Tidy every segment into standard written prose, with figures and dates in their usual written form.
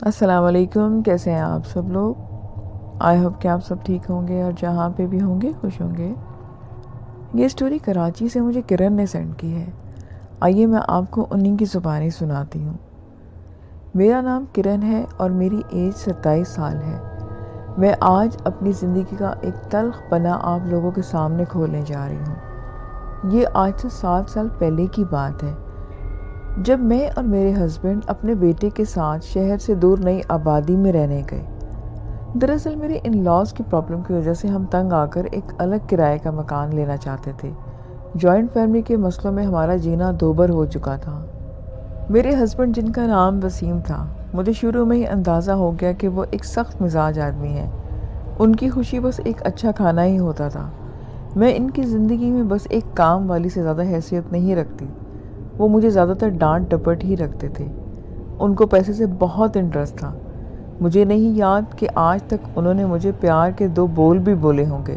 السلام علیکم، کیسے ہیں آپ سب لوگ؟ آئی ہوپ کہ آپ سب ٹھیک ہوں گے اور جہاں پہ بھی ہوں گے خوش ہوں گے۔ یہ سٹوری کراچی سے مجھے کرن نے سینڈ کی ہے۔ آئیے میں آپ کو انہیں کی زبانی سناتی ہوں۔ میرا نام کرن ہے اور میری ایج 27 سال ہے۔ میں آج اپنی زندگی کا ایک تلخ پنا آپ لوگوں کے سامنے کھولنے جا رہی ہوں۔ یہ آج سے 7 سال پہلے کی بات ہے، جب میں اور میرے ہسبینڈ اپنے بیٹے کے ساتھ شہر سے دور نئی آبادی میں رہنے گئے۔ دراصل میرے ان لاز کی پرابلم کی وجہ سے ہم تنگ آ کر ایک الگ کرائے کا مکان لینا چاہتے تھے۔ جوائنٹ فیملی کے مسئلوں میں ہمارا جینا دوبر ہو چکا تھا۔ میرے ہسبینڈ، جن کا نام وسیم تھا، مجھے شروع میں ہی اندازہ ہو گیا کہ وہ ایک سخت مزاج آدمی ہیں۔ ان کی خوشی بس ایک اچھا کھانا ہی ہوتا تھا۔ میں ان کی زندگی میں بس ایک کام والی سے زیادہ حیثیت نہیں رکھتی۔ وہ مجھے زیادہ تر ڈانٹ ڈپٹ ہی رکھتے تھے۔ ان کو پیسے سے بہت انٹرسٹ تھا۔ مجھے نہیں یاد کہ آج تک انہوں نے مجھے پیار کے 2 بول بھی بولے ہوں گے۔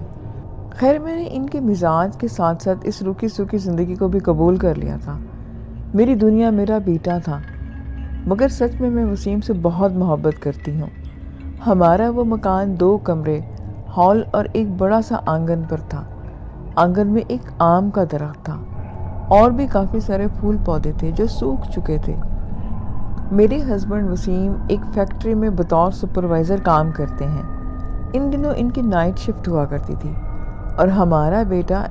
خیر، میں نے ان کے مزاج کے ساتھ ساتھ اس روکی سوکی زندگی کو بھی قبول کر لیا تھا۔ میری دنیا میرا بیٹا تھا، مگر سچ میں وسیم سے بہت محبت کرتی ہوں۔ ہمارا وہ مکان 2 کمرے، ہال اور ایک بڑا سا آنگن پر تھا۔ آنگن میں ایک آم کا درخت تھا اور بھی کافی سارے پھول پودے تھے جو سوکھ چکے تھے۔ میرے ہسبینڈ وسیم ایک فیکٹری میں بطور سپروائزر کام کرتے ہیں۔ ان دنوں ان کی نائٹ شفٹ ہوا کرتی تھی اور ہمارا بیٹا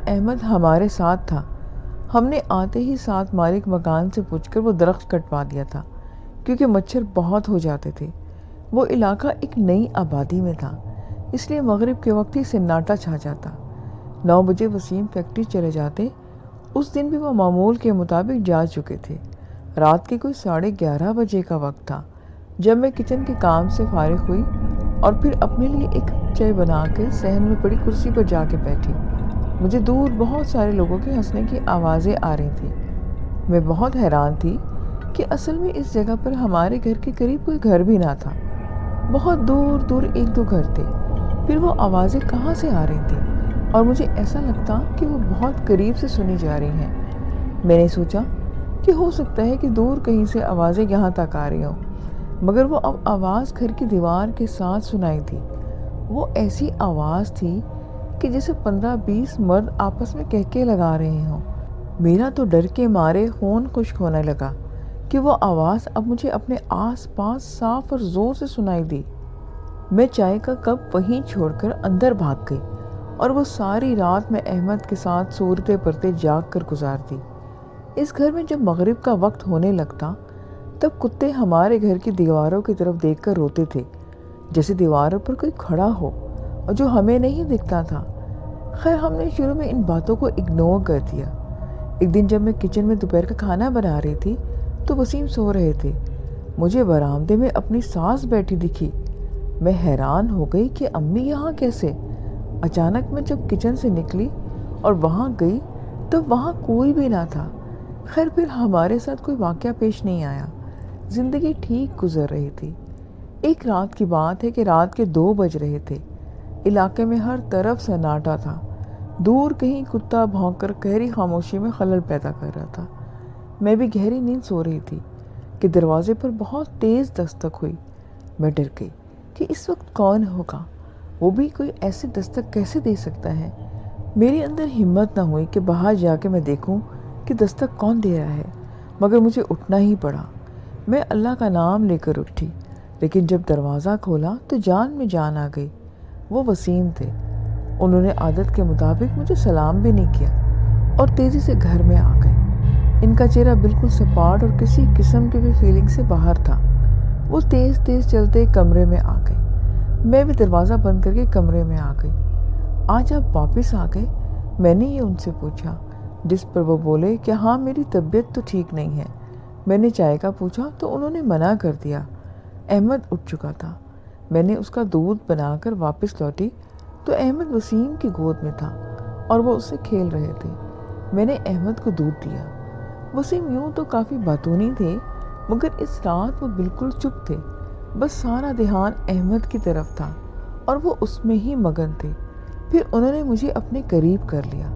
احمد ہمارے ساتھ تھا۔ ہم نے آتے ہی ساتھ مالک مکان سے پوچھ کر وہ درخت کٹوا دیا تھا، کیونکہ مچھر بہت ہو جاتے تھے۔ وہ علاقہ ایک نئی آبادی میں تھا، اس لیے مغرب کے وقت ہی سناٹا چھا جاتا۔ 9 بجے وسیم فیکٹری چلے جاتے۔ اس دن بھی وہ معمول کے مطابق جا چکے تھے۔ رات کے کوئی 11:30 بجے کا وقت تھا جب میں کچن کے کام سے فارغ ہوئی اور پھر اپنے لیے ایک چائے بنا کے صحن میں پڑی کرسی پر جا کے بیٹھی۔ مجھے دور بہت سارے لوگوں کے ہنسنے کی آوازیں آ رہی تھیں۔ میں بہت حیران تھی کہ اصل میں اس جگہ پر ہمارے گھر کے قریب کوئی گھر بھی نہ تھا۔ بہت دور دور 1-2 گھر تھے، پھر وہ آوازیں کہاں سے آ رہی تھیں اور مجھے ایسا لگتا کہ وہ بہت قریب سے سنی جا رہی ہیں۔ میں نے سوچا کہ ہو سکتا ہے کہ دور کہیں سے آوازیں یہاں تک آ رہی ہوں، مگر وہ آواز گھر کی دیوار کے ساتھ سنائی تھی۔ وہ ایسی آواز تھی کہ جیسے 15-20 مرد آپس میں کہکے لگا رہے ہوں۔ میرا تو ڈر کے مارے خون خشک ہونے لگا کہ وہ آواز اب مجھے اپنے آس پاس صاف اور زور سے سنائی دی۔ میں چائے کا کپ وہیں چھوڑ کر اندر بھاگ گئی اور وہ ساری رات میں احمد کے ساتھ صورتیں پرتے جاگ کر گزار دی۔ اس گھر میں جب مغرب کا وقت ہونے لگتا تب کتے ہمارے گھر کی دیواروں کی طرف دیکھ کر روتے تھے، جیسے دیواروں پر کوئی کھڑا ہو اور جو ہمیں نہیں دکھتا تھا۔ خیر، ہم نے شروع میں ان باتوں کو اگنور کر دیا۔ ایک دن جب میں کچن میں دوپہر کا کھانا بنا رہی تھی تو وسیم سو رہے تھے۔ مجھے برآمدے میں اپنی ساس بیٹھی دکھی۔ میں حیران ہو گئی کہ امی یہاں کیسے؟ اچانک میں جب کچن سے نکلی اور وہاں گئی تو وہاں کوئی بھی نہ تھا۔ خیر، پھر ہمارے ساتھ کوئی واقعہ پیش نہیں آیا۔ زندگی ٹھیک گزر رہی تھی۔ ایک رات کی بات ہے کہ رات کے 2 بج رہے تھے۔ علاقے میں ہر طرف سناٹا تھا۔ دور کہیں کتا بھونک کر گہری خاموشی میں خلل پیدا کر رہا تھا۔ میں بھی گہری نیند سو رہی تھی کہ دروازے پر بہت تیز دستک ہوئی۔ میں ڈر گئی کہ اس وقت کون ہوگا، وہ بھی کوئی ایسے دستک کیسے دے سکتا ہے۔ میرے اندر ہمت نہ ہوئی کہ باہر جا کے میں دیکھوں کہ دستک کون دے رہا ہے، مگر مجھے اٹھنا ہی پڑا۔ میں اللہ کا نام لے کر اٹھی، لیکن جب دروازہ کھولا تو جان میں جان آ گئی۔ وہ وسیم تھے۔ انہوں نے عادت کے مطابق مجھے سلام بھی نہیں کیا اور تیزی سے گھر میں آ گئے۔ ان کا چہرہ بالکل سپاٹ اور کسی قسم کی بھی فیلنگ سے باہر تھا۔ وہ تیز تیز چلتے کمرے میں آ گئے۔ میں بھی دروازہ بند کر کے کمرے میں آ گئی۔ آج آپ واپس آ گئے؟ میں نے یہ ان سے پوچھا، جس پر وہ بولے کہ ہاں، میری طبیعت تو ٹھیک نہیں ہے۔ میں نے چائے کا پوچھا تو انہوں نے منع کر دیا۔ احمد اٹھ چکا تھا۔ میں نے اس کا دودھ بنا کر واپس لوٹی تو احمد وسیم کی گود میں تھا اور وہ اس سے کھیل رہے تھے۔ میں نے احمد کو دودھ دیا۔ وسیم یوں تو کافی باتونی تھے، مگر اس رات وہ بالکل چپ تھے۔ بس سارا دھیان احمد کی طرف تھا اور وہ اس میں ہی مگن تھے۔ پھر انہوں نے مجھے اپنے قریب کر لیا۔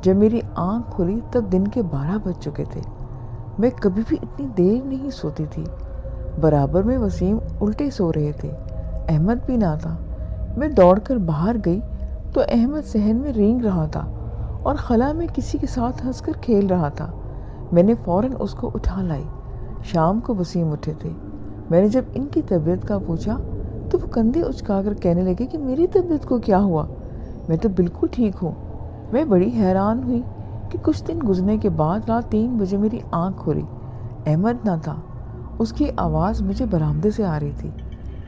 جب میری آنکھ کھلی تب دن کے 12 بج چکے تھے۔ میں کبھی بھی اتنی دیر نہیں سوتی تھی۔ برابر میں وسیم الٹے سو رہے تھے، احمد بھی نہ تھا۔ میں دوڑ کر باہر گئی تو احمد صحن میں رینگ رہا تھا اور خلا میں کسی کے ساتھ ہنس کر کھیل رہا تھا۔ میں نے فوراً اس کو اٹھا لائی۔ شام کو وسیم اٹھے تھے۔ میں نے جب ان کی طبیعت کا پوچھا تو وہ کندھے اچکا کر کہنے لگے کہ میری طبیعت کو کیا ہوا، میں تو بالکل ٹھیک ہوں۔ میں بڑی حیران ہوئی کہ کچھ دن گزرنے کے بعد رات 3 بجے میری آنکھ کھلی۔ احمد نہ تھا، اس کی آواز مجھے برآمدے سے آ رہی تھی۔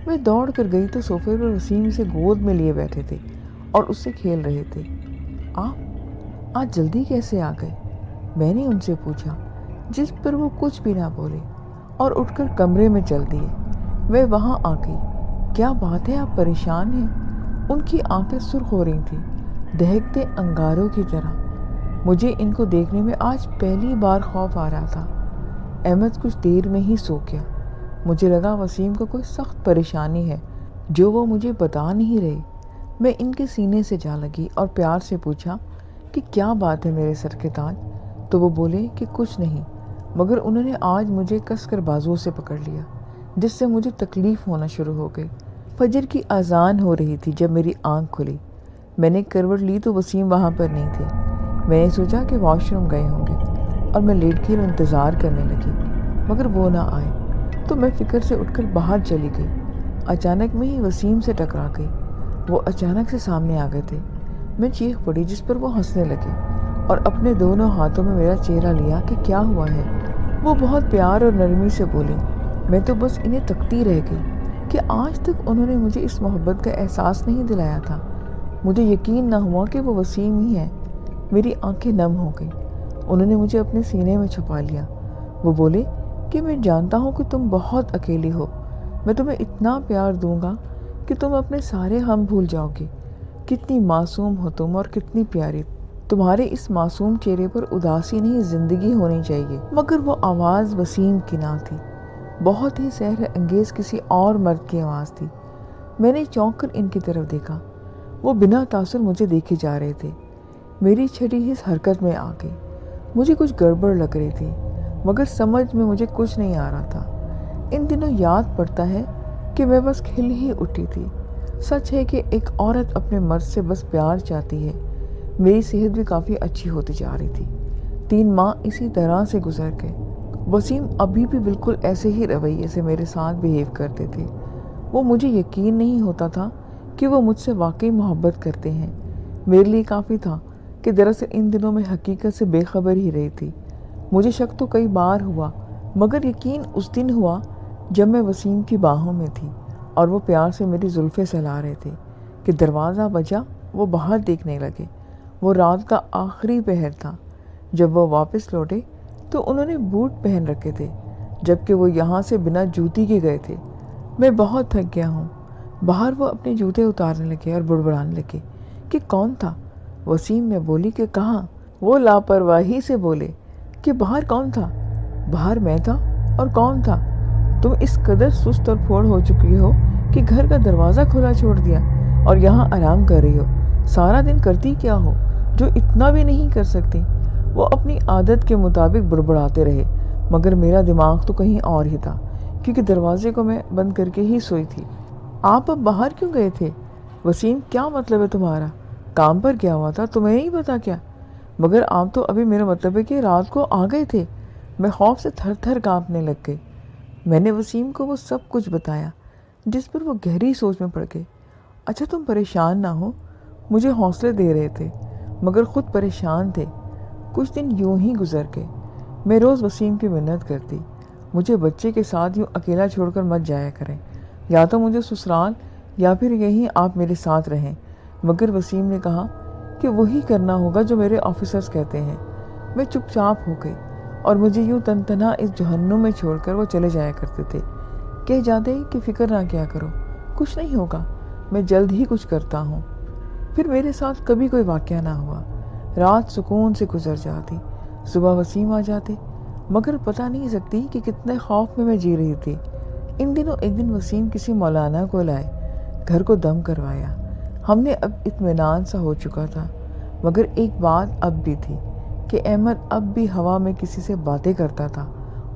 میں دوڑ کر گئی تو صوفے پر وسیم اسے گود میں لیے بیٹھے تھے اور اس سے کھیل رہے تھے۔ آپ آج جلدی کیسے آ گئے؟ میں نے ان سے پوچھا، جس پر وہ کچھ بھی نہ بولے اور اٹھ کر کمرے میں چل دیے۔ میں وہاں آ گئی۔ کیا بات ہے، آپ پریشان ہیں؟ ان کی آنکھیں سرخ ہو رہی تھیں، دہکتے انگاروں کی طرح۔ مجھے ان کو دیکھنے میں آج پہلی بار خوف آ رہا تھا۔ احمد کچھ دیر میں ہی سو گیا۔ مجھے لگا وسیم کو کوئی سخت پریشانی ہے جو وہ مجھے بتا نہیں رہے۔ میں ان کے سینے سے جا لگی اور پیار سے پوچھا کہ کیا بات ہے میرے سر کے تاج؟ تو وہ بولے کہ کچھ نہیں، مگر انہوں نے آج مجھے کس کر بازوؤں سے پکڑ لیا، جس سے مجھے تکلیف ہونا شروع ہو گئی۔ فجر کی اذان ہو رہی تھی جب میری آنکھ کھلی۔ میں نے کروٹ لی تو وسیم وہاں پر نہیں تھے۔ میں نے سوچا کہ واش روم گئے ہوں گے اور میں لیٹ کر انتظار کرنے لگی، مگر وہ نہ آئے تو میں فکر سے اٹھ کر باہر چلی گئی۔ اچانک میں ہی وسیم سے ٹکرا گئی۔ وہ اچانک سے سامنے آ گئے تھے۔ میں چیخ پڑی جس پر وہ ہنسنے لگے اور اپنے دونوں ہاتھوں میں میرا چہرہ لیا کہ کیا ہوا ہے۔ وہ بہت پیار اور نرمی سے بولے۔ میں تو بس انہیں تکتی رہ گئی کہ آج تک انہوں نے مجھے اس محبت کا احساس نہیں دلایا تھا۔ مجھے یقین نہ ہوا کہ وہ وسیم ہی ہے۔ میری آنکھیں نم ہو گئیں۔ انہوں نے مجھے اپنے سینے میں چھپا لیا۔ وہ بولے کہ میں جانتا ہوں کہ تم بہت اکیلی ہو، میں تمہیں اتنا پیار دوں گا کہ تم اپنے سارے غم بھول جاؤ گی۔ کتنی معصوم ہو تم اور کتنی پیاری۔ تمہارے اس معصوم چہرے پر اداسی نہیں، زندگی ہونی چاہیے۔ مگر وہ آواز وسیم کی نہ تھی، بہت ہی سحر انگیز کسی اور مرد کی آواز تھی۔ میں نے چونک کر ان کی طرف دیکھا۔ وہ بنا تاثر مجھے دیکھے جا رہے تھے۔ میری چھٹی حس حرکت میں آ گئی۔ مجھے کچھ گڑبڑ لگ رہی تھی، مگر سمجھ میں مجھے کچھ نہیں آ رہا تھا۔ ان دنوں یاد پڑتا ہے کہ میں بس کھل ہی اٹھی تھی۔ سچ ہے کہ ایک عورت اپنے مرد سے بس پیار چاہتی ہے۔ میری صحت بھی کافی اچھی ہوتی جا رہی تھی۔ 3 ماہ اسی طرح سے گزر گئے۔ وسیم ابھی بھی بالکل ایسے ہی رویے سے میرے ساتھ بیہیو کرتے تھے۔ وہ مجھے یقین نہیں ہوتا تھا کہ وہ مجھ سے واقعی محبت کرتے ہیں۔ میرے لیے کافی تھا کہ دراصل ان دنوں میں حقیقت سے بے خبر ہی رہی تھی۔ مجھے شک تو کئی بار ہوا، مگر یقین اس دن ہوا جب میں وسیم کی باہوں میں تھی اور وہ پیار سے میری زلفیں سہلا رہے تھے کہ دروازہ بجا۔ وہ باہر دیکھنے لگے۔ وہ رات کا آخری پہر تھا۔ جب وہ واپس لوٹے تو انہوں نے بوٹ پہن رکھے تھے، جبکہ وہ یہاں سے بنا جوتی کے گئے تھے۔ میں بہت تھک گیا ہوں۔ باہر وہ اپنے جوتے اتارنے لگے اور بڑبڑانے لگے کہ کون تھا؟ وسیم، میں بولی کہ کہاں؟ وہ لاپرواہی سے بولے کہ باہر کون تھا؟ باہر میں تھا، اور کون تھا؟ تم اس قدر سست اور پھوڑ ہو چکی ہو کہ گھر کا دروازہ کھلا چھوڑ دیا اور یہاں آرام کر رہی ہو۔ سارا دن کرتی کیا ہو جو اتنا بھی نہیں کر سکتی؟ وہ اپنی عادت کے مطابق بڑبڑاتے رہے، مگر میرا دماغ تو کہیں اور ہی تھا، کیونکہ دروازے کو میں بند کر کے ہی سوئی تھی۔ آپ اب باہر کیوں گئے تھے؟ وسیم، کیا مطلب ہے تمہارا؟ کام پر کیا ہوا تھا تمہیں نہیں پتا کیا؟ مگر آپ تو ابھی، میرا مطلب ہے کہ رات کو آ گئے تھے۔ میں خوف سے تھر تھر کانپنے لگ گئی۔ میں نے وسیم کو وہ سب کچھ بتایا، جس پر وہ گہری سوچ میں پڑ گئے۔ اچھا تم پریشان نہ ہو، مجھے حوصلے دے رہے تھے، مگر خود پریشان تھے۔ کچھ دن یوں ہی گزر گئے۔ میں روز وسیم کی منت کرتی، مجھے بچے کے ساتھ یوں اکیلا چھوڑ کر مت جایا کریں، یا تو مجھے سسرال یا پھر یہیں آپ میرے ساتھ رہیں۔ مگر وسیم نے کہا کہ وہی کرنا ہوگا جو میرے آفیسرز کہتے ہیں۔ میں چپ چاپ ہو گئی اور مجھے یوں تن تنہا اس جہنم میں چھوڑ کر وہ چلے جایا کرتے تھے۔ کہہ جاتے کہ فکر نہ کیا کرو، کچھ نہیں ہوگا، میں جلد ہی کچھ کرتا ہوں۔ پھر میرے ساتھ کبھی کوئی واقعہ نہ ہوا۔ رات سکون سے گزر جاتی، صبح وسیم آ جاتے، مگر پتہ نہیں سکتی کہ کتنے خوف میں جی رہی تھی۔ ان دنوں ایک دن وسیم کسی مولانا کو لائے، گھر کو دم کروایا۔ ہم نے اب اطمینان سا ہو چکا تھا، مگر ایک بات اب بھی تھی کہ احمد اب بھی ہوا میں کسی سے باتیں کرتا تھا۔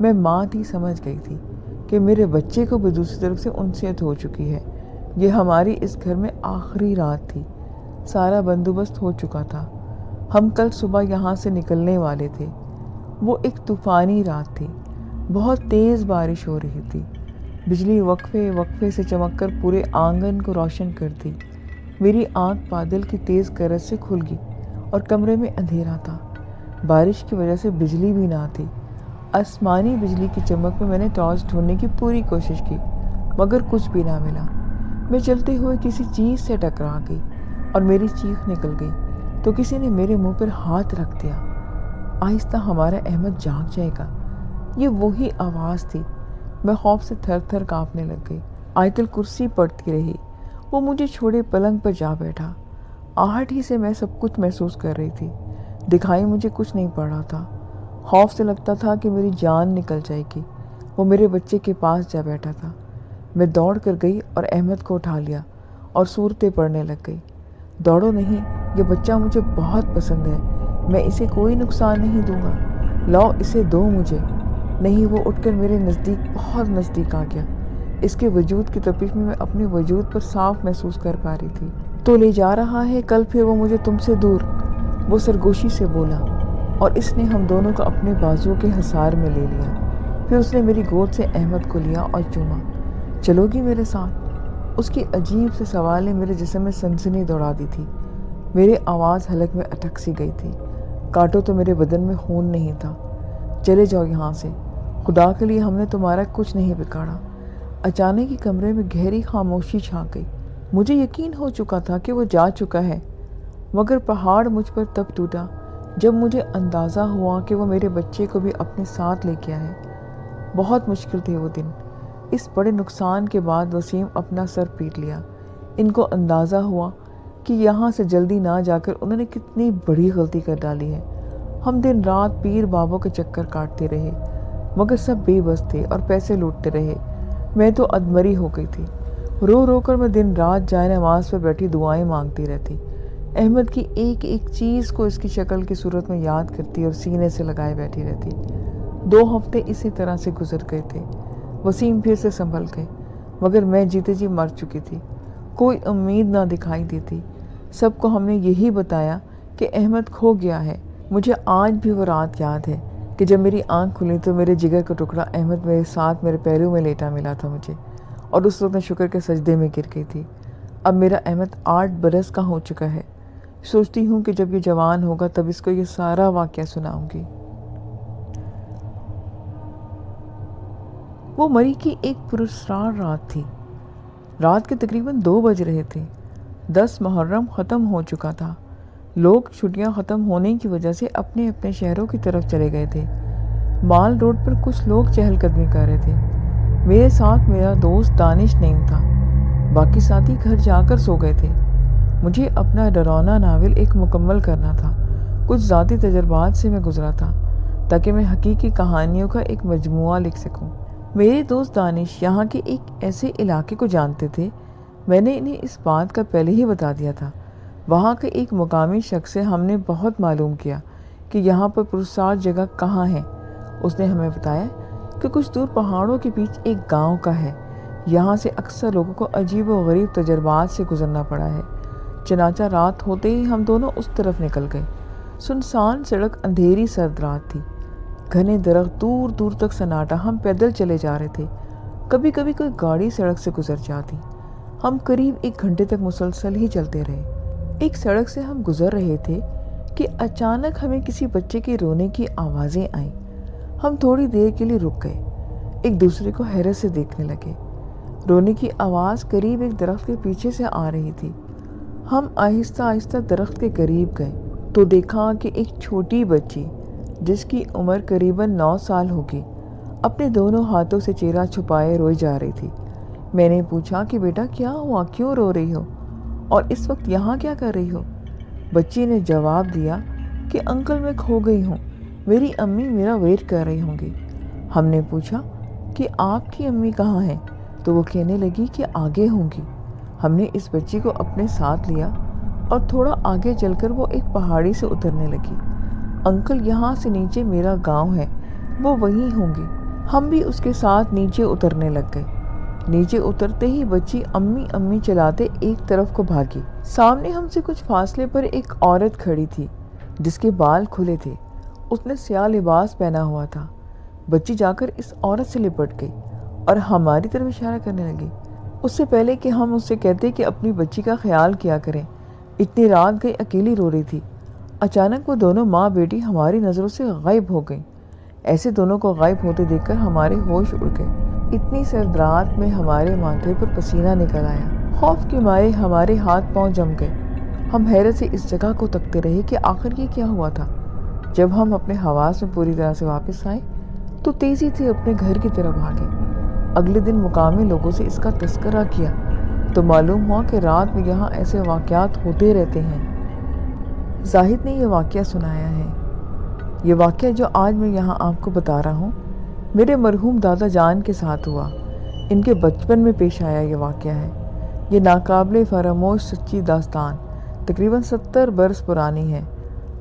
میں ماں تھی، سمجھ گئی تھی کہ میرے بچے کو بھی دوسری طرف سے انسیت ہو چکی ہے۔ یہ ہماری اس گھر میں آخری رات تھی، سارا بندوبست ہو چکا تھا، ہم کل صبح یہاں سے نکلنے والے تھے۔ وہ ایک طوفانی رات تھی، بہت تیز بارش ہو رہی تھی، بجلی وقفے وقفے سے چمک کر پورے آنگن کو روشن کرتی۔ میری آنکھ بادل کی تیز کرج سے کھل گئی اور کمرے میں اندھیرا تھا، بارش کی وجہ سے بجلی بھی نہ تھی۔ آسمانی بجلی کی چمک میں نے ٹارچ ڈھونڈنے کی پوری کوشش کی، مگر کچھ بھی نہ ملا۔ میں چلتے ہوئے کسی چیز سے ٹکرا گئی اور میری چیخ نکل گئی تو کسی نے میرے منہ پر ہاتھ رکھ دیا۔ آہستہ ہمارا احمد جاگ جائے گا، یہ وہی آواز تھی۔ میں خوف سے تھر تھر کانپنے لگ گئی۔ آیت الکرسی پڑھتی رہی۔ وہ مجھے چھوڑے پلنگ پر جا بیٹھا۔ آہٹ ہی سے میں سب کچھ محسوس کر رہی تھی، دکھائی مجھے کچھ نہیں پڑ رہا تھا۔ خوف سے لگتا تھا کہ میری جان نکل جائے گی۔ وہ میرے بچے کے پاس جا بیٹھا تھا۔ میں دوڑ کر گئی اور احمد کو اٹھا لیا اور صورتیں پڑھنے لگ گئی۔ دوڑو نہیں، یہ بچہ مجھے بہت پسند ہے، میں اسے کوئی نقصان نہیں دوں گا، لاؤ اسے دو مجھے۔ نہیں، وہ اٹھ کر میرے نزدیک، بہت نزدیک آ گیا۔ اس کے وجود کی تپش میں اپنے وجود پر صاف محسوس کر پا رہی تھی۔ تو لے جا رہا ہے کل پھر وہ مجھے تم سے دور، وہ سرگوشی سے بولا، اور اس نے ہم دونوں کو اپنے بازو کے حصار میں لے لیا۔ پھر اس نے میری گود سے احمد کو لیا اور چوما۔ چلو گی میرے ساتھ؟ اس کی عجیب سے سوال نے میرے جسم میں سنسنی دوڑا دی تھی۔ میری آواز حلق میں اٹک سی گئی تھی۔ کاٹو تو میرے بدن میں خون نہیں تھا۔ چلے جاؤ یہاں سے، خدا کے لیے ہم نے تمہارا کچھ نہیں بگاڑا۔ اچانک ہی کمرے میں گہری خاموشی چھا گئی۔ مجھے یقین ہو چکا تھا کہ وہ جا چکا ہے، مگر پہاڑ مجھ پر تب ٹوٹا جب مجھے اندازہ ہوا کہ وہ میرے بچے کو بھی اپنے ساتھ لے گیا ہے۔ بہت مشکل تھے وہ دن۔ اس بڑے نقصان کے بعد وسیم اپنا سر پیٹ لیا۔ ان کو اندازہ ہوا کہ یہاں سے جلدی نہ جا کر انہوں نے کتنی بڑی غلطی کر ڈالی ہے۔ ہم دن رات پیر بابوں کے چکر کاٹتے رہے، مگر سب بے بس تھے اور پیسے لوٹتے رہے۔ میں تو ادمری ہو گئی تھی۔ رو رو کر میں دن رات جائے نماز پر بیٹھی دعائیں مانگتی رہتی، احمد کی ایک ایک چیز کو اس کی شکل کی صورت میں یاد کرتی اور سینے سے لگائے بیٹھی رہتی۔ 2 ہفتے اسی طرح سے گزر گئے تھے۔ وسیم پھر سے سنبھل گئے، مگر میں جیتے جی مر چکی تھی۔ کوئی امید نہ دکھائی دیتی۔ سب کو ہم نے یہی بتایا کہ احمد کھو گیا ہے۔ مجھے آج بھی وہ رات یاد ہے کہ جب میری آنکھ کھلی تو میرے جگر کا ٹکڑا احمد میرے ساتھ میرے پیروں میں لیٹا ملا تھا مجھے، اور اس وقت میں شکر کے سجدے میں گر گئی تھی۔ اب میرا احمد 8 برس کا ہو چکا ہے۔ سوچتی ہوں کہ جب یہ جوان ہوگا تب اس کو یہ سارا واقعہ سناؤں گی۔ وہ مری کی ایک پراسرار رات تھی۔ رات کے تقریباً 2 بج رہے تھے۔ 10 محرم ختم ہو چکا تھا۔ لوگ چھٹیاں ختم ہونے کی وجہ سے اپنے اپنے شہروں کی طرف چلے گئے تھے۔ مال روڈ پر کچھ لوگ چہل قدمی کر رہے تھے۔ میرے ساتھ میرا دوست دانش نعیم تھا، باقی ساتھی گھر جا کر سو گئے تھے۔ مجھے اپنا ڈراؤنا ناول ایک مکمل کرنا تھا۔ کچھ ذاتی تجربات سے میں گزرا تھا تاکہ میں حقیقی کہانیوں کا ایک مجموعہ لکھ سکوں۔ میرے دوست دانش یہاں کے ایک ایسے علاقے کو جانتے تھے، میں نے انہیں اس بات کا پہلے ہی بتا دیا تھا۔ وہاں کے ایک مقامی شخص سے ہم نے بہت معلوم کیا کہ یہاں پر پرسرار جگہ کہاں ہے۔ اس نے ہمیں بتایا کہ کچھ دور پہاڑوں کے بیچ ایک گاؤں کا ہے۔ یہاں سے اکثر لوگوں کو عجیب و غریب تجربات سے گزرنا پڑا ہے۔ چنانچہ رات ہوتے ہی ہم دونوں اس طرف نکل گئے۔ سنسان سڑک، اندھیری سرد رات تھی، گھنے درخت، دور دور تک سناٹا۔ ہم پیدل چلے جا رہے تھے، کبھی کبھی کوئی گاڑی سڑک سے گزر جاتی۔ ہم قریب 1 گھنٹے تک مسلسل ہی چلتے رہے۔ ایک سڑک سے ہم گزر رہے تھے کہ اچانک ہمیں کسی بچے کے رونے کی آوازیں آئیں۔ ہم تھوڑی دیر کے لیے رک گئے، ایک دوسرے کو حیرت سے دیکھنے لگے۔ رونے کی آواز قریب ایک درخت کے پیچھے سے آ رہی تھی۔ ہم آہستہ آہستہ درخت کے قریب گئے تو دیکھا کہ ایک چھوٹی بچی جس کی عمر قریباً 9 سال ہوگی اپنے دونوں ہاتھوں سے چہرہ چھپائے روئی جا رہی تھی۔ میں نے پوچھا کہ بیٹا کیا ہوا، کیوں رو رہی ہو، اور اس وقت یہاں کیا کر رہی ہو؟ بچی نے جواب دیا کہ انکل میں کھو گئی ہوں، میری امی میرا ویٹ کر رہی ہوں گی۔ ہم نے پوچھا کہ آپ کی امی کہاں ہیں؟ تو وہ کہنے لگی کہ آگے ہوں گی۔ ہم نے اس بچی کو اپنے ساتھ لیا اور تھوڑا آگے چل کر وہ ایک پہاڑی سے اترنے لگی۔ انکل یہاں سے نیچے میرا گاؤں ہے، وہ وہیں ہوں گے۔ ہم بھی اس کے ساتھ نیچے اترنے لگ گئے۔ نیچے اترتے ہی بچی امی امی چلاتے ایک طرف کو بھاگی۔ سامنے ہم سے کچھ فاصلے پر ایک عورت کھڑی تھی جس کے بال کھلے تھے، اس نے سیاہ لباس پہنا ہوا تھا۔ بچی جا کر اس عورت سے لپٹ گئی اور ہماری طرف اشارہ کرنے لگی، اس سے پہلے کہ ہم اس سے کہتے کہ اپنی بچی کا خیال کیا کریں۔ اتنی رات گئی، اکیلی رو رہی تھی۔ اچانک وہ دونوں ماں بیٹی ہماری نظروں سے غائب ہو گئیں۔ ایسے دونوں کو غائب ہوتے دیکھ کر ہمارے ہوش اڑ گئے۔ اتنی سرد رات میں ہمارے ماتھے پر پسینہ نکل آیا۔ خوف کے مارے ہمارے ہاتھ پاؤں جم گئے۔ ہم حیرت سے اس جگہ کو تکتے رہے کہ آخر یہ کیا ہوا تھا۔ جب ہم اپنے حواس میں پوری طرح سے واپس آئے تو تیزی سے اپنے گھر کی طرف بھاگے۔ اگلے دن مقامی لوگوں سے اس کا تذکرہ کیا تو معلوم ہوا کہ رات میں یہاں ایسے واقعات ہوتے رہتے ہیں۔ زاہد نے یہ واقعہ سنایا ہے۔ یہ واقعہ جو آج میں یہاں آپ کو بتا رہا ہوں میرے مرحوم دادا جان کے ساتھ ہوا۔ ان کے بچپن میں پیش آیا یہ واقعہ ہے۔ یہ ناقابل فراموش سچی داستان تقریباً 70 برس پرانی ہے۔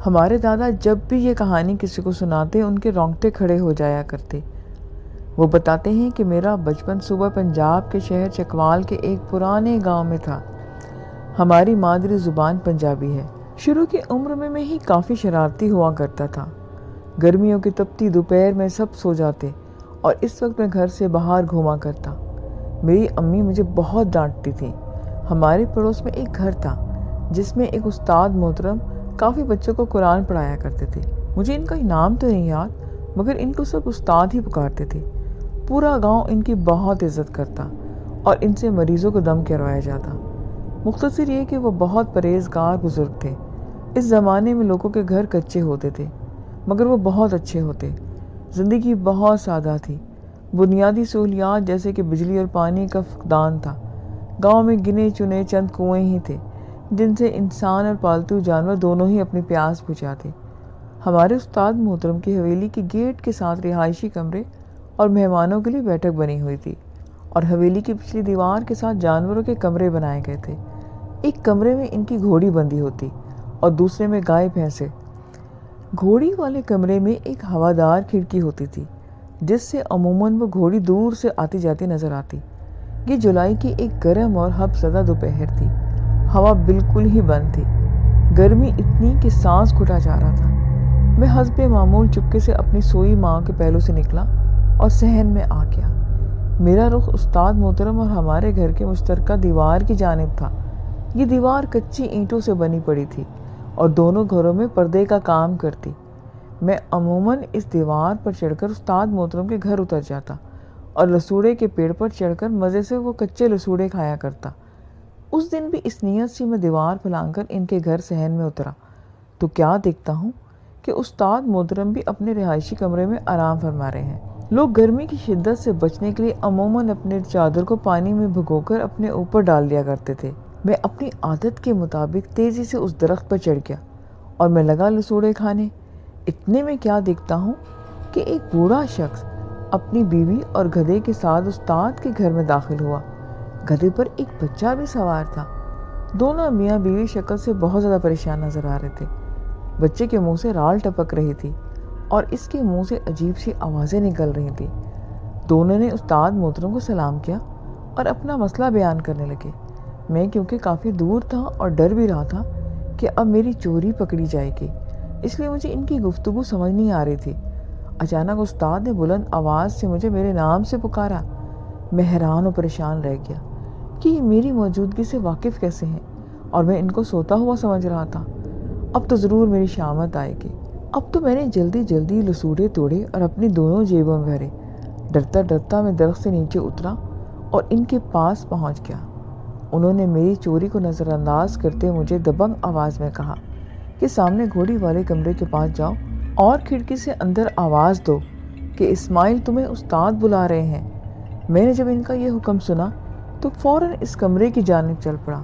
ہمارے دادا جب بھی یہ کہانی کسی کو سناتے ان کے رونگٹے کھڑے ہو جایا کرتے۔ وہ بتاتے ہیں کہ میرا بچپن صوبہ پنجاب کے شہر چکوال کے ایک پرانے گاؤں میں تھا۔ ہماری مادری زبان پنجابی ہے۔ شروع کی عمر میں ہی کافی شرارتی ہوا کرتا تھا۔ گرمیوں کی تپتی دوپہر میں سب سو جاتے اور اس وقت میں گھر سے باہر گھوما کرتا۔ میری امی مجھے بہت ڈانٹتی تھی۔ ہمارے پڑوس میں ایک گھر تھا جس میں ایک استاد محترم کافی بچوں کو قرآن پڑھایا کرتے تھے۔ مجھے ان کا نام تو نہیں یاد مگر ان کو سب استاد ہی پکارتے تھے۔ پورا گاؤں ان کی بہت عزت کرتا اور ان سے مریضوں کو دم کروایا جاتا۔ مختصر یہ کہ وہ بہت پرہیزگار بزرگ تھے۔ اس زمانے میں لوگوں کے گھر کچے ہوتے تھے مگر وہ بہت اچھے ہوتے۔ زندگی بہت سادہ تھی۔ بنیادی سہولیات جیسے کہ بجلی اور پانی کا فقدان تھا۔ گاؤں میں گنے چنے چند کنویں ہی تھے جن سے انسان اور پالتو جانور دونوں ہی اپنی پیاس بجھاتے۔ ہمارے استاد محترم کی حویلی کے گیٹ کے ساتھ رہائشی کمرے اور مہمانوں کے لیے بیٹھک بنی ہوئی تھی اور حویلی کی پچھلی دیوار کے ساتھ جانوروں کے کمرے بنائے گئے تھے۔ ایک کمرے میں ان کی گھوڑی بندھی ہوتی اور دوسرے میں گائے بھینسیں۔ گھوڑی والے کمرے میں ایک ہوادار کھڑکی ہوتی تھی جس سے عموماً وہ گھوڑی دور سے آتی جاتی نظر آتی۔ یہ جولائی کی ایک گرم اور ہب زدہ دوپہر تھی۔ ہوا بالکل ہی بند تھی۔ گرمی اتنی کہ سانس گھٹا جا رہا تھا۔ میں حسب معمول چپکے سے اپنی سوئی ماں کے پہلو سے نکلا اور صحن میں آ گیا۔ میرا رخ استاد محترم اور ہمارے گھر کے مشترکہ دیوار کی جانب تھا۔ یہ دیوار کچی اینٹوں سے بنی پڑی تھی اور دونوں گھروں میں پردے کا کام کرتی۔ میں عموماً اس دیوار پر چڑھ کر استاد محترم کے گھر اتر جاتا اور لسوڑے کے پیڑ پر چڑھ کر مزے سے وہ کچے لسوڑے کھایا کرتا۔ اس دن بھی اس نیت سے میں دیوار پھلانگ کر ان کے گھر صحن میں اترا تو کیا دیکھتا ہوں کہ استاد محترم بھی اپنے رہائشی کمرے میں آرام فرما رہے ہیں۔ لوگ گرمی کی شدت سے بچنے کے لیے عموماً اپنے چادر کو پانی میں بھگو کر اپنے اوپر ڈال دیا کرتے تھے۔ میں اپنی عادت کے مطابق تیزی سے اس درخت پر چڑھ گیا اور میں لگا لسوڑے کھانے۔ اتنے میں کیا دیکھتا ہوں کہ ایک بوڑھا شخص اپنی بیوی اور گدھے کے ساتھ استاد کے گھر میں داخل ہوا۔ گدھے پر ایک بچہ بھی سوار تھا۔ دونوں میاں بیوی شکل سے بہت زیادہ پریشان نظر آ رہے تھے۔ بچے کے منہ سے رال ٹپک رہی تھی اور اس کے منہ سے عجیب سی آوازیں نکل رہی تھیں۔ دونوں نے استاد محترم کو سلام کیا اور اپنا مسئلہ بیان کرنے لگے۔ میں کیونکہ کافی دور تھا اور ڈر بھی رہا تھا کہ اب میری چوری پکڑی جائے گی، اس لیے مجھے ان کی گفتگو سمجھ نہیں آ رہی تھی۔ اچانک استاد نے بلند آواز سے مجھے میرے نام سے پکارا۔ میں حیران و پریشان رہ گیا کہ یہ میری موجودگی سے واقف کیسے ہیں اور میں ان کو سوتا ہوا سمجھ رہا تھا۔ اب تو ضرور میری شامت آئے گی۔ اب تو میں نے جلدی جلدی لسوڑے توڑے اور اپنی دونوں جیبوں میں بھرے۔ ڈرتا ڈرتا میں درخت سے نیچے اترا اور ان کے پاس پہنچ گیا۔ انہوں نے میری چوری کو نظر انداز کرتے مجھے دبنگ آواز میں کہا کہ سامنے گھوڑی والے کمرے کے پاس جاؤ اور کھڑکی سے اندر آواز دو کہ اسماعیل تمہیں استاد بلا رہے ہیں۔ میں نے جب ان کا یہ حکم سنا تو فوراً اس کمرے کی جانب چل پڑا،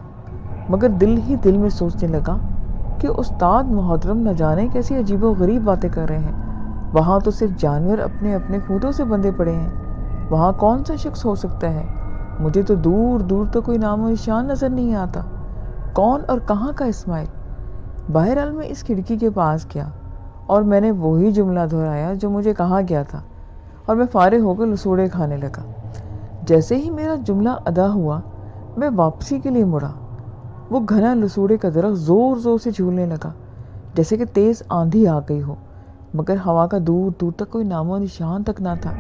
مگر دل ہی دل میں سوچنے لگا کہ استاد محترم نہ جانے کیسی عجیب و غریب باتیں کر رہے ہیں۔ وہاں تو صرف جانور اپنے اپنے خودوں سے بندھے پڑے ہیں، وہاں کون سا شخص ہو سکتا ہے؟ مجھے تو دور دور تک کوئی نام و نشان نظر نہیں آتا۔ کون اور کہاں کا اسماعیل؟ بہرحال میں اس کھڑکی کے پاس گیا اور میں نے وہی جملہ دہرایا جو مجھے کہا گیا تھا، اور میں فارغ ہو کر لسوڑے کھانے لگا۔ جیسے ہی میرا جملہ ادا ہوا میں واپسی کے لیے مڑا، وہ گھنا لسوڑے کا درخت زور زور سے جھولنے لگا جیسے کہ تیز آندھی آ گئی ہو، مگر ہوا کا دور دور تک کوئی نام و نشان تک نہ تھا۔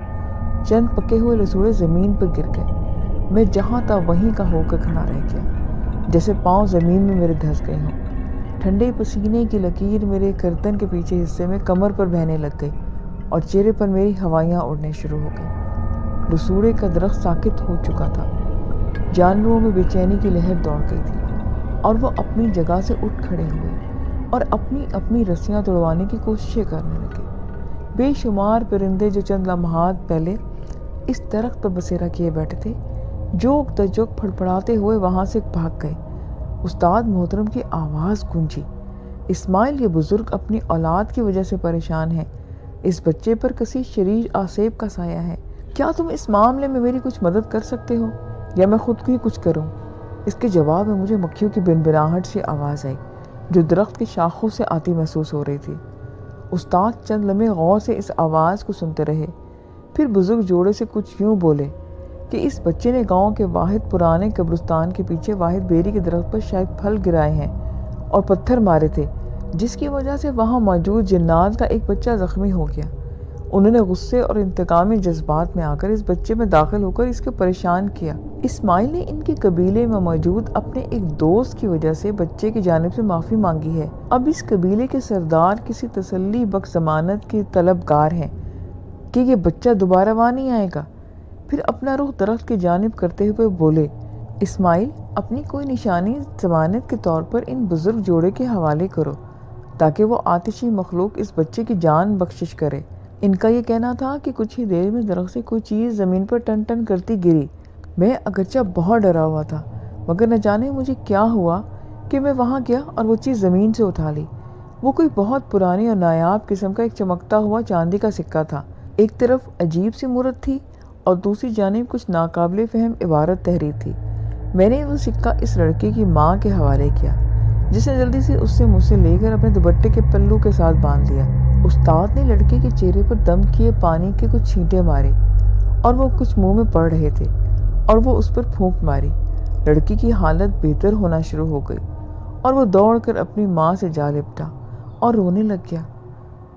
چند پکے ہوئے لسوڑے زمین پر گر گئے۔ میں جہاں تھا وہیں کا ہو کر کھڑا رہ گیا، جیسے پاؤں زمین میں میرے دھس گئے ہوں۔ ٹھنڈے پسینے کی لکیر میرے گردن کے پیچھے حصے میں کمر پر بہنے لگ گئی اور چہرے پر میری ہوائیاں اڑنے شروع ہو گئیں۔ لسوڑے کا درخت ساکت ہو چکا تھا۔ جانوروں میں بے چینی کی لہر دوڑ گئی تھی اور وہ اپنی جگہ سے اٹھ کھڑے ہوئے اور اپنی اپنی رسیاں توڑوانے کی کوششیں کرنے لگے۔ بے شمار پرندے جو چند لمحات پہلے اس درخت پر بسیرا کیے بیٹھے تھے، جوک تجوک پھڑپڑاتے ہوئے وہاں سے بھاگ گئے۔ استاد محترم کی آواز گونجی، اسماعیل، یہ بزرگ اپنی اولاد کی وجہ سے پریشان ہے۔ اس بچے پر کسی شریر آسیب کا سایہ ہے۔ کیا تم اس معاملے میں میری کچھ مدد کر سکتے ہو یا میں خود ہی کچھ کروں؟ اس کے جواب میں مجھے مکھیوں کی بنبناہٹ سی آواز آئی جو درخت کی شاخوں سے آتی محسوس ہو رہی تھی۔ استاد چند لمحے غور سے اس آواز کو سنتے رہے، پھر بزرگ جوڑے سے کچھ یوں بولے کہ اس بچے نے گاؤں کے واحد پرانے قبرستان کے پیچھے واحد بیری کے درخت پر شاید پھل گرائے ہیں اور پتھر مارے تھے، جس کی وجہ سے وہاں موجود جنات کا ایک بچہ زخمی ہو گیا۔ انہوں نے غصے اور انتقامی جذبات میں آ کر اس بچے میں داخل ہو کر اس کو پریشان کیا۔ اسماعیل نے ان کے قبیلے میں موجود اپنے ایک دوست کی وجہ سے بچے کی جانب سے معافی مانگی ہے۔ اب اس قبیلے کے سردار کسی تسلی بخش ضمانت کے طلبگار ہیں کہ یہ بچہ دوبارہ وہاں نہیں آئے گا۔ پھر اپنا رخ درخت کی جانب کرتے ہوئے بولے، اسماعیل، اپنی کوئی نشانی ضمانت کے طور پر ان بزرگ جوڑے کے حوالے کرو تاکہ وہ آتشی مخلوق اس بچے کی جان بخشش کرے۔ ان کا یہ کہنا تھا کہ کچھ ہی دیر میں درخت سے کوئی چیز زمین پر ٹن ٹن کرتی گری۔ میں اگرچہ بہت ڈرا ہوا تھا، مگر نہ جانے مجھے کیا ہوا کہ میں وہاں گیا اور وہ چیز زمین سے اٹھا لی۔ وہ کوئی بہت پرانی اور نایاب قسم کا ایک چمکتا ہوا چاندی کا سکہ تھا۔ ایک طرف عجیب سی مورت تھی اور دوسری جانب کچھ ناقابل فہم عبارت تحریر تھی۔ میں نے وہ سکہ اس لڑکے کی ماں کے حوالے کیا، جس نے جلدی سے اس سے مجھ سے لے کر اپنے دوپٹے کے پلو کے ساتھ باندھ دیا۔ استاد نے لڑکے کے چہرے پر دم کیے پانی کے کچھ چھینٹے مارے اور وہ کچھ منہ میں پڑ رہے تھے اور وہ اس پر پھونک ماری۔ لڑکی کی حالت بہتر ہونا شروع ہو گئی اور وہ دوڑ کر اپنی ماں سے جا لپٹا اور رونے لگ گیا۔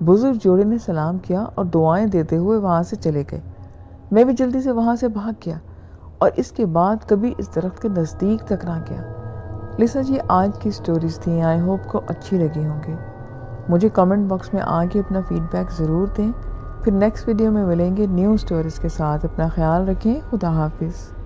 بزرگ جوڑے نے سلام کیا اور دعائیں دیتے ہوئے وہاں سے چلے گئے۔ میں بھی جلدی سے وہاں سے بھاگ گیا اور اس کے بعد کبھی اس درخت کے نزدیک تک نہ گیا۔ لسا جی، آج کی سٹوریز تھیں، آئی ہوپ کو اچھی لگی ہوں گی۔ مجھے کمنٹ باکس میں آ کے اپنا فیڈ بیک ضرور دیں۔ پھر نیکسٹ ویڈیو میں ملیں گے نیو سٹوریز کے ساتھ۔ اپنا خیال رکھیں۔ خدا حافظ۔